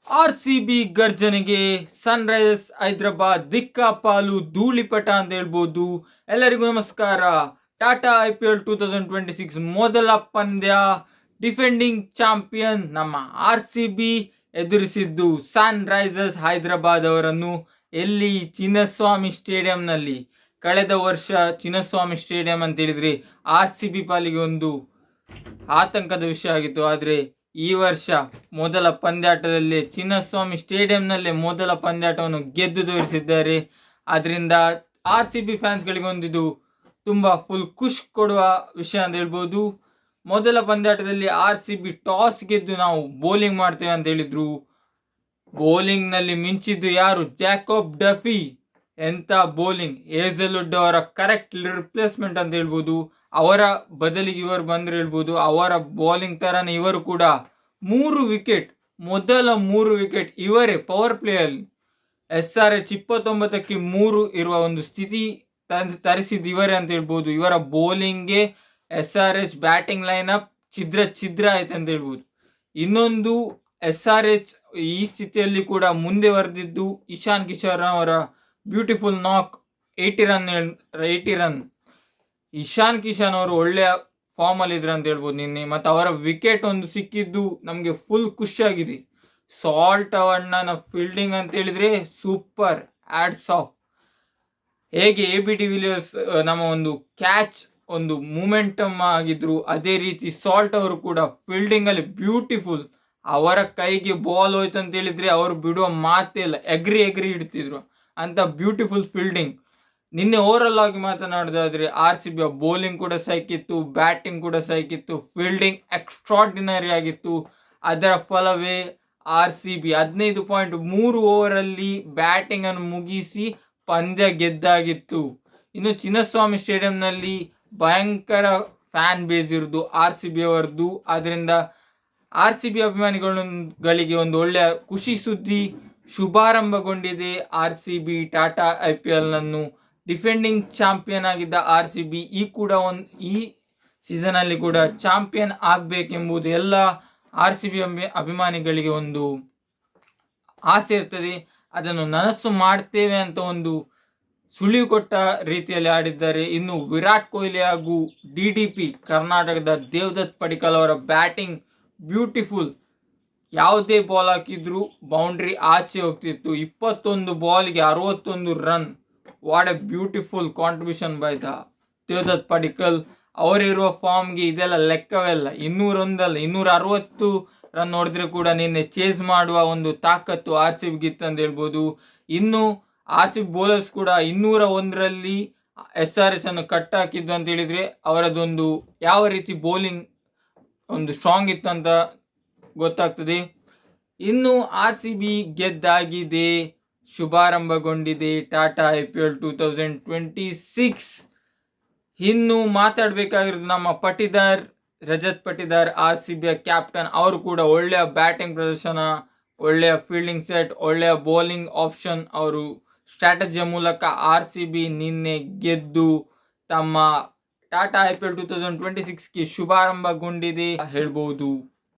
RCB ಗರ್ಜನೆಗೆ Sunrisers Hyderabad ದಿಕ್ಕಾಪಾಲು ಧೂಳಿಪಟ ಅಂತ ಹೇಳ್ಬೋದು. ಎಲ್ಲರಿಗೂ ನಮಸ್ಕಾರ. ಟಾಟಾ IPL 2026 ಮೊದಲ ಪಂದ್ಯ ಡಿಫೆಂಡಿಂಗ್ ಚಾಂಪಿಯನ್ ನಮ್ಮ RCB ಎದುರಿಸಿದ್ದು ಸನ್ರೈಸರ್ಸ್ ಹೈದರಾಬಾದ್ ಅವರನ್ನು. ಎಲ್ಲಿ? ಚಿನ್ನಸ್ವಾಮಿ ಸ್ಟೇಡಿಯಂನಲ್ಲಿ. ಕಳೆದ ವರ್ಷ ಚಿನ್ನಸ್ವಾಮಿ ಸ್ಟೇಡಿಯಂ ಅಂತ ಹೇಳಿದ್ರೆ RCB ಪಾಲಿಗೆ ಒಂದು ಆತಂಕದ ವಿಷಯ ಆಗಿತ್ತು. ಆದರೆ ಈ ವರ್ಷ ಮೊದಲ ಪಂದ್ಯಾಟದಲ್ಲಿ ಚಿನ್ನಸ್ವಾಮಿ ಸ್ಟೇಡಿಯಂನಲ್ಲೇ ಮೊದಲ ಪಂದ್ಯಾಟವನ್ನು ಗೆದ್ದು ತೋರಿಸಿದ್ದಾರೆ. ಅದರಿಂದ RCB ಫ್ಯಾನ್ಸ್ಗಳಿಗೆ ಒಂದಿದು ತುಂಬ ಫುಲ್ ಖುಷ್ ಕೊಡುವ ವಿಷಯ ಅಂತ ಹೇಳ್ಬೋದು. ಮೊದಲ ಪಂದ್ಯಾಟದಲ್ಲಿ RCB ಟಾಸ್ ಗೆದ್ದು ನಾವು ಬೌಲಿಂಗ್ ಮಾಡ್ತೇವೆ ಅಂತ ಹೇಳಿದ್ರು. ಬೌಲಿಂಗ್ನಲ್ಲಿ ಮಿಂಚಿದ್ದು ಯಾರು? Jacob Duffy. ಎಂಥ ಬೌಲಿಂಗ್! ಹೇಜಲ್ವುಡ್ ಅವರ ಕರೆಕ್ಟ್ ರಿಪ್ಲೇಸ್ಮೆಂಟ್ ಅಂತ ಹೇಳ್ಬೋದು. ಅವರ ಬದಲಿಗೆ ಇವರು ಬಂದ್ರೆ ಹೇಳ್ಬೋದು. ಅವರ ಬೌಲಿಂಗ್ ತರನೇ ಇವರು ಕೂಡ 3 ವಿಕೆಟ್, ಮೊದಲ 3 ವಿಕೆಟ್ ಇವರೇ ಪವರ್ ಪ್ಲೇಯಲ್ಲಿ. SRH 29ಕ್ಕೆ 3 ಇರುವ ಒಂದು ಸ್ಥಿತಿ ತರಿಸಿದ್ದು ಇವರೇ ಅಂತ ಹೇಳ್ಬೋದು. ಇವರ ಬೌಲಿಂಗ್ಗೆ SRH ಬ್ಯಾಟಿಂಗ್ ಲೈನಪ್ ಛಿದ್ರ ಆಯ್ತು ಅಂತ ಹೇಳ್ಬೋದು. ಇನ್ನೊಂದು SRH ಈ ಸ್ಥಿತಿಯಲ್ಲಿ ಕೂಡ ಮುಂದೆ ಬರೆದಿದ್ದು ಇಶಾನ್ ಕಿಶನ್ ಅವರ ಬ್ಯೂಟಿಫುಲ್ ನಾಕ್ 80 ರನ್. ಇಶಾನ್ ಕಿಶನ್ ಅವರು ಒಳ್ಳೆಯ ಫಾರ್ಮಲ್ಲಿ ಇದ್ರು ಅಂತ ಹೇಳ್ಬೋದು ನಿನ್ನೆ. ಮತ್ತು ಅವರ ವಿಕೆಟ್ ಒಂದು ಸಿಕ್ಕಿದ್ದು ನಮಗೆ ಫುಲ್ ಖುಷಿಯಾಗಿದೆ. ಸಾಲ್ಟ್ ಅಣ್ಣನ ಫೀಲ್ಡಿಂಗ್ ಅಂತ ಹೇಳಿದ್ರೆ ಸೂಪರ್, ಆಡ್ಸ್ ಆಫ್. ಹೇಗೆ AB ಡಿವಿಲಿಯರ್ಸ್ ನಮ್ಮ ಒಂದು ಕ್ಯಾಚ್ ಒಂದು ಮೂಮೆಂಟಮ್ ಆಗಿದ್ರು, ಅದೇ ರೀತಿ ಸಾಲ್ಟ್ ಅವರು ಕೂಡ ಫೀಲ್ಡಿಂಗಲ್ಲಿ ಬ್ಯೂಟಿಫುಲ್. ಅವರ ಕೈಗೆ ಬಾಲ್ ಹೋಯ್ತು ಅಂತ ಹೇಳಿದ್ರೆ ಅವರು ಬಿಡುವ ಮಾತೇ ಇಲ್ಲ, ಎಗ್ರಿ ಇಡ್ತಿದ್ರು ಅಂತ ಬ್ಯೂಟಿಫುಲ್ ಫೀಲ್ಡಿಂಗ್. ನಿನ್ನೆ ಓವರಲ್ ಆಗಿ ಮಾತನಾಡೋದಾದ್ರೆ RCB ಬೌಲಿಂಗ್ ಕೂಡ ಸೈಕಿತ್ತು, ಬ್ಯಾಟಿಂಗ್ ಕೂಡ ಸೈಕಿತ್ತು, ಫೀಲ್ಡಿಂಗ್ ಎಕ್ಸ್ಟ್ರಾರ್ಡಿನರಿ ಆಗಿತ್ತು. ಅದರ ಫಲವೇ RCB 15.3 ಓವರಲ್ಲಿ ಬ್ಯಾಟಿಂಗ್ ಅನ್ನು ಮುಗಿಸಿ ಪಂದ್ಯ ಗೆದ್ದಾಗಿತ್ತು. ಇನ್ನು ಚಿನ್ನಸ್ವಾಮಿ ಸ್ಟೇಡಿಯಂನಲ್ಲಿ ಭಯಂಕರ ಫ್ಯಾನ್ ಬೇಸ್ ಇರುವುದು RCB ಅವರದ್ದು. ಆದ್ದರಿಂದ RCB ಅಭಿಮಾನಿಗಳಿಗೆ ಒಂದು ಒಳ್ಳೆಯ ಖುಷಿ ಸುದ್ದಿ. ಶುಭಾರಂಭಗೊಂಡಿದೆ RCB ಟಾಟಾ IPLನನ್ನು. ಡಿಫೆಂಡಿಂಗ್ ಚಾಂಪಿಯನ್ ಆಗಿದ್ದ RCB ಈ ಸೀಸನಲ್ಲಿ ಕೂಡ ಚಾಂಪಿಯನ್ ಆಗಬೇಕೆಂಬುದು ಎಲ್ಲ RCB ಅಭಿಮಾನಿಗಳಿಗೆ ಒಂದು ಆಸೆ ಇರ್ತದೆ. ಅದನ್ನು ನನಸು ಮಾಡ್ತೇವೆ ಅಂತ ಒಂದು ಸುಳಿವು ಕೊಟ್ಟ ರೀತಿಯಲ್ಲಿ ಆಡಿದ್ದಾರೆ. ಇನ್ನು ವಿರಾಟ್ ಕೊಹ್ಲಿ ಹಾಗೂ DDP ಕರ್ನಾಟಕದ ದೇವದತ್ ಪಡಿಕ್ಕಲ್ ಅವರ ಬ್ಯಾಟಿಂಗ್ ಬ್ಯೂಟಿಫುಲ್. ಯಾವುದೇ ಬಾಲ್ ಹಾಕಿದ್ರು ಬೌಂಡ್ರಿ ಆಚೆ ಹೋಗ್ತಿತ್ತು. 21 ಬಾಲ್ಗೆ 61 run. What a beautiful contribution by the Devdutt Padikkal. ಅವರಿರುವ ಫಾರ್ಮ್ಗೆ ಇದೆಲ್ಲ ಲೆಕ್ಕವೇ ಇಲ್ಲ. 201 ಅಲ್ಲ, 260 ರನ್ ನೋಡಿದ್ರೆ ಕೂಡ ನಿನ್ನೆ ಚೇಸ್ ಮಾಡುವ ಒಂದು ತಾಕತ್ತು RCB ಗಿತ್ತು ಅಂತ ಹೇಳ್ಬೋದು. ಇನ್ನು RCB ಬೌಲರ್ಸ್ ಕೂಡ 201ರಲ್ಲಿ SRH ಅನ್ನು ಕಟ್ ಹಾಕಿದ್ದು ಅಂತ ಹೇಳಿದ್ರೆ ಅವರದೊಂದು ಯಾವ ರೀತಿ ಬೌಲಿಂಗ್ ಒಂದು ಸ್ಟ್ರಾಂಗ್ ಇತ್ತು ಅಂತ ಗೊತ್ತಾಗ್ತದೆ. ಇನ್ನು RCB ಗೆದ್ದಾಗಿದೆ, ಶುಭಾರಂಭಗೊಂಡಿದೆ ಟಾಟಾ IPL 2026. ಇನ್ನು ಮಾತಾಡಬೇಕಾಗಿರೋದು ನಮ್ಮ ರಜತ್ ಪಟಿದಾರ್ RCB ಕ್ಯಾಪ್ಟನ್. ಅವರು ಕೂಡ ಒಳ್ಳೆಯ ಬ್ಯಾಟಿಂಗ್ ಪ್ರದರ್ಶನ, ಒಳ್ಳೆಯ ಫೀಲ್ಡಿಂಗ್ ಸೆಟ್, ಒಳ್ಳೆಯ ಬೌಲಿಂಗ್ ಆಪ್ಷನ್. ಅವರು ಸ್ಟ್ರಾಟಜಿಯ ಮೂಲಕ RCB ನಿನ್ನೆ ಗೆದ್ದು ತಮ್ಮ ಟಾಟಾ IPL 2026ಗೆ ಶುಭಾರಂಭಗೊಂಡಿದೆ ಹೇಳ್ಬೋದು.